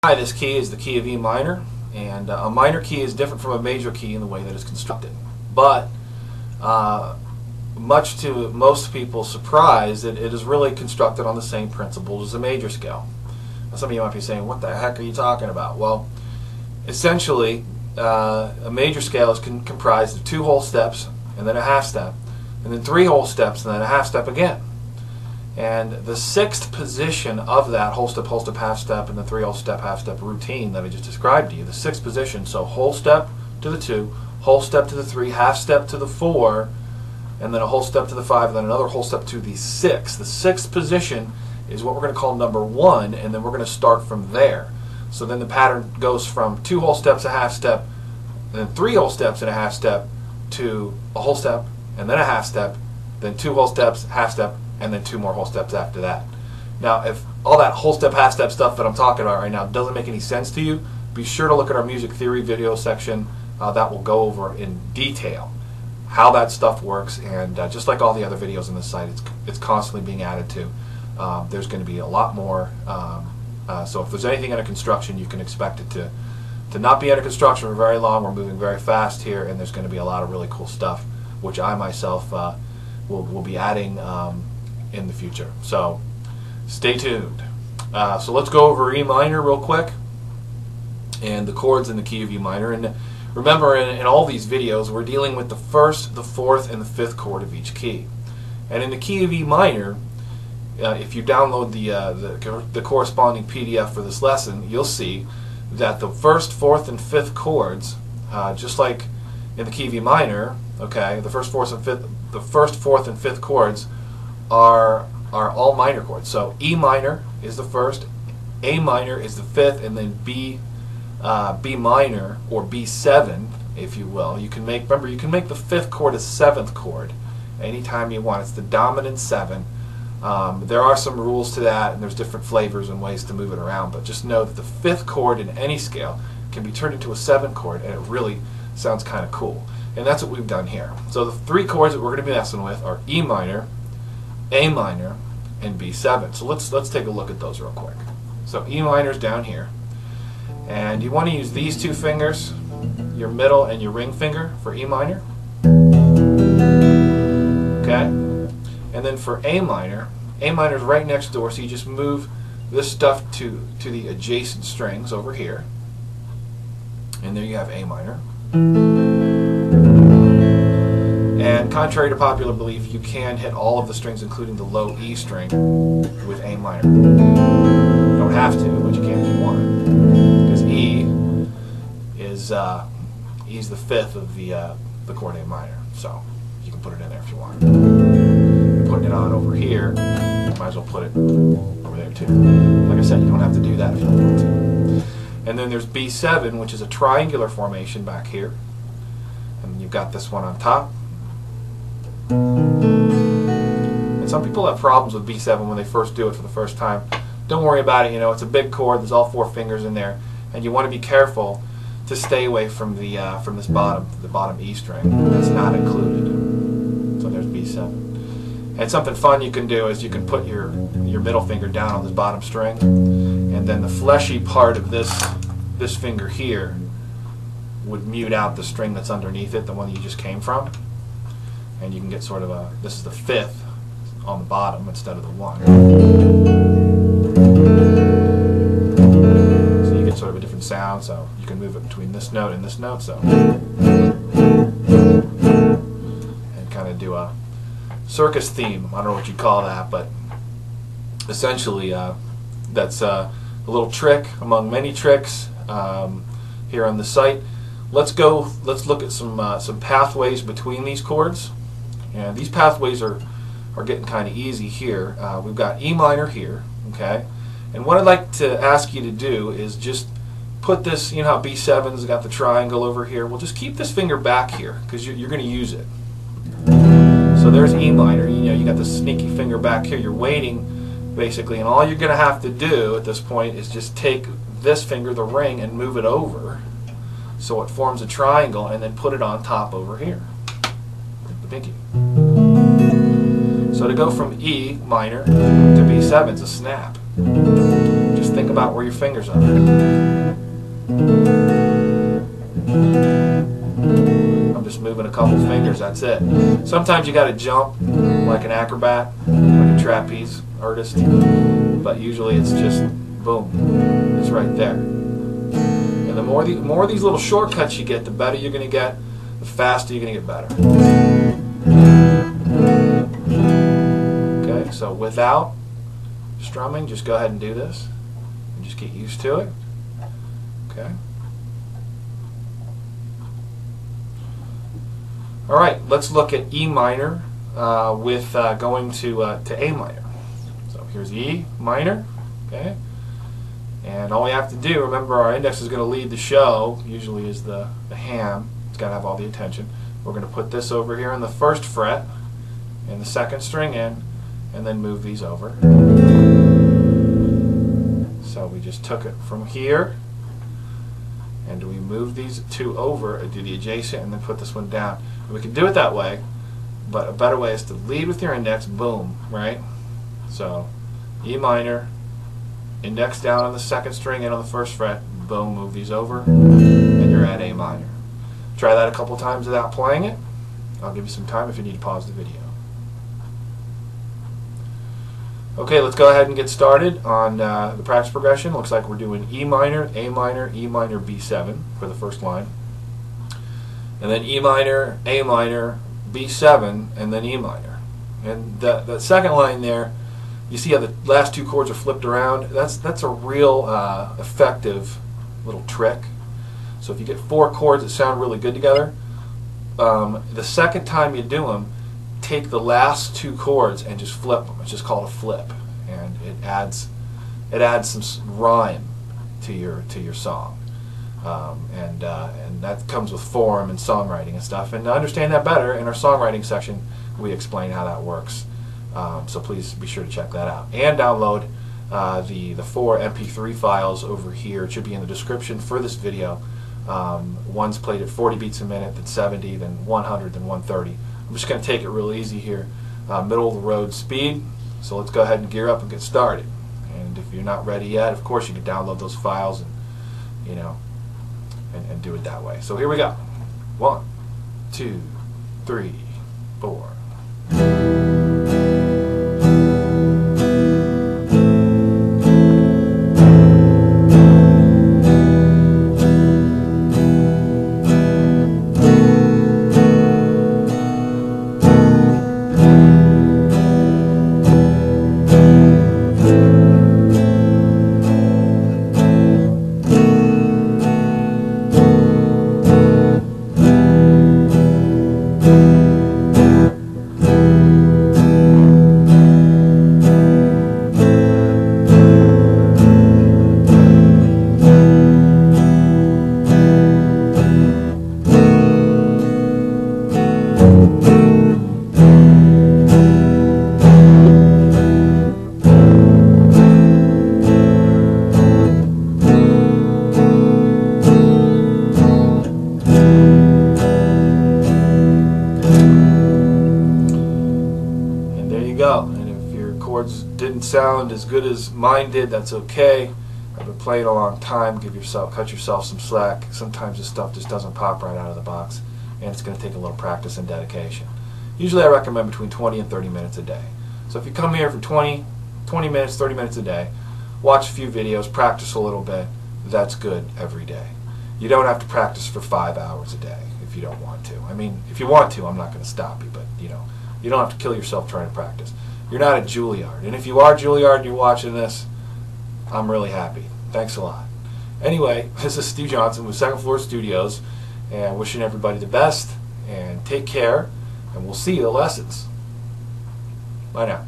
Hi, this key is the key of E minor, and a minor key is different from a major key in the way that it's constructed. But much to most people's surprise, it is really constructed on the same principles as a major scale. Now, some of you might be saying, what the heck are you talking about? Well, essentially, a major scale is comprised of 2 whole steps and then a half step, and then 3 whole steps and then a half step again. And the 6th position of that whole step, half step, and the 3 whole step, half step routine that I just described to you, the 6th position, so whole step to the 2, whole step to the 3, half step to the 4, and then a whole step to the 5, and then another whole step to the 6. The 6th position is what we're going to call number 1, and then we're going to start from there. So then the pattern goes from 2 whole steps, a half step, and then 3 whole steps and a half step, to a whole step, and then a half step, then 2 whole steps, half step, and then 2 more whole steps after that. Now, if all that whole step, half step stuff that I'm talking about right now doesn't make any sense to you, be sure to look at our music theory video section. That will go over in detail how that stuff works, and just like all the other videos on the site, it's constantly being added to. There's going to be a lot more, so if there's anything under construction, you can expect it to not be under construction for very long. We're moving very fast here, and there's going to be a lot of really cool stuff, which I myself will be adding in the future. So stay tuned. So let's go over E minor real quick and the chords in the key of E minor. And remember, in all these videos, we're dealing with the 1st, the 4th, and the 5th chord of each key. And in the key of E minor, if you download the corresponding PDF for this lesson, you'll see that the 1st, 4th, and 5th chords, just like in the key of E minor, okay, the 1st, 4th, and 5th chords are all minor chords. So E minor is the 1st, A minor is the 5th, and then B minor, or B7, if you will. You can make the 5th chord a 7th chord anytime you want. It's the dominant 7. There are some rules to that, and there's different flavors and ways to move it around, but just know that the 5th chord in any scale can be turned into a 7th chord, and it really sounds kind of cool. And that's what we've done here. So the 3 chords that we're going to be messing with are E minor, A minor, and B7. So let's take a look at those real quick. So E minor is down here, and you want to use these 2 fingers, your middle and your ring finger, for E minor. Okay? And then for A minor is right next door, so you just move this stuff to the adjacent strings over here, and there you have A minor. And contrary to popular belief, you can hit all of the strings, including the low E string, with A minor. You don't have to, but you can if you want, because E is E's the 5th of the chord A minor, so you can put it in there if you want. You're putting it on over here, you might as well put it over there too. Like I said, you don't have to do that if you don't want to. And then there's B7, which is a triangular formation back here, and you've got this one on top. And some people have problems with B7 when they first do it for the first time. Don't worry about it. You know, it's a big chord. There's all 4 fingers in there, and you want to be careful to stay away from the the bottom E string. That's not included. So there's B7. And something fun you can do is you can put your middle finger down on this bottom string, and then the fleshy part of this finger here would mute out the string that's underneath it, the one that you just came from. And you can get sort of this is the 5th on the bottom instead of the 1. So you get sort of a different sound, so you can move it between this note and this note, so. And kind of do a circus theme. I don't know what you'd call that, but essentially that's a little trick among many tricks here on the site. Let's look at some pathways between these chords. And these pathways are getting kind of easy here. We've got E minor here, okay? And what I'd like to ask you to do is just put this, you know how B7's got the triangle over here? Well, just keep this finger back here, because you're going to use it. So there's E minor. You know, you got this sneaky finger back here. You're waiting, basically, and all you're going to have to do at this point is just take this finger, the ring, and move it over so it forms a triangle, and then put it on top over here. The pinky. So to go from E minor to B7 is a snap. Just think about where your fingers are. I'm just moving a couple fingers, that's it. Sometimes you got to jump like an acrobat, like a trapeze artist, but usually it's just boom, it's right there. And the more these little shortcuts you get, the better you're going to get, the faster you're going to get better. Okay, so without strumming, just go ahead and do this. And just get used to it. Okay. All right, let's look at E minor with going to A minor. So here's E minor. Okay. And all we have to do, remember our index is going to lead the show, usually is the ham. It's got to have all the attention. We're going to put this over here on the first fret and the second string in, and then move these over. So we just took it from here, and we move these two over, do the adjacent, and then put this one down. And we can do it that way, but a better way is to lead with your index, boom, right? So E minor, index down on the second string and on the first fret, boom, move these over, and you're at A minor. Try that a couple times without playing it. I'll give you some time if you need to pause the video. Okay, let's go ahead and get started on the practice progression. Looks like we're doing E minor, A minor, E minor, B7 for the first line. And then E minor, A minor, B7, and then E minor. And the second line there, you see how the last two chords are flipped around? That's a real effective little trick. So if you get four chords that sound really good together, the second time you do them, take the last two chords and just flip them. It's just called a flip, and it adds some rhyme to your song, and that comes with form and songwriting and stuff. And to understand that better, in our songwriting section, we explain how that works. So please be sure to check that out and download the 4 MP3 files over here. It should be in the description for this video. One's played at 40 beats a minute, then 70, then 100, then 130. I'm just going to take it real easy here, middle of the road speed. So let's go ahead and gear up and get started. And if you're not ready yet, of course you can download those files and and do it that way. So here we go. 1, 2, 3, 4. And if your chords didn't sound as good as mine did, that's okay. I've been playing a long time. Cut yourself some slack. Sometimes this stuff just doesn't pop right out of the box, and it's going to take a little practice and dedication. Usually I recommend between 20 and 30 minutes a day. So if you come here for 20 minutes, 30 minutes a day, watch a few videos, practice a little bit, that's good every day. You don't have to practice for 5 hours a day if you don't want to. I mean, if you want to, I'm not going to stop you, but you don't have to kill yourself trying to practice. You're not at Juilliard. And if you are Juilliard and you're watching this, I'm really happy. Thanks a lot. Anyway, this is Steve Johnson with Second Floor Studios, and wishing everybody the best, and take care, and we'll see you at lessons. Bye now.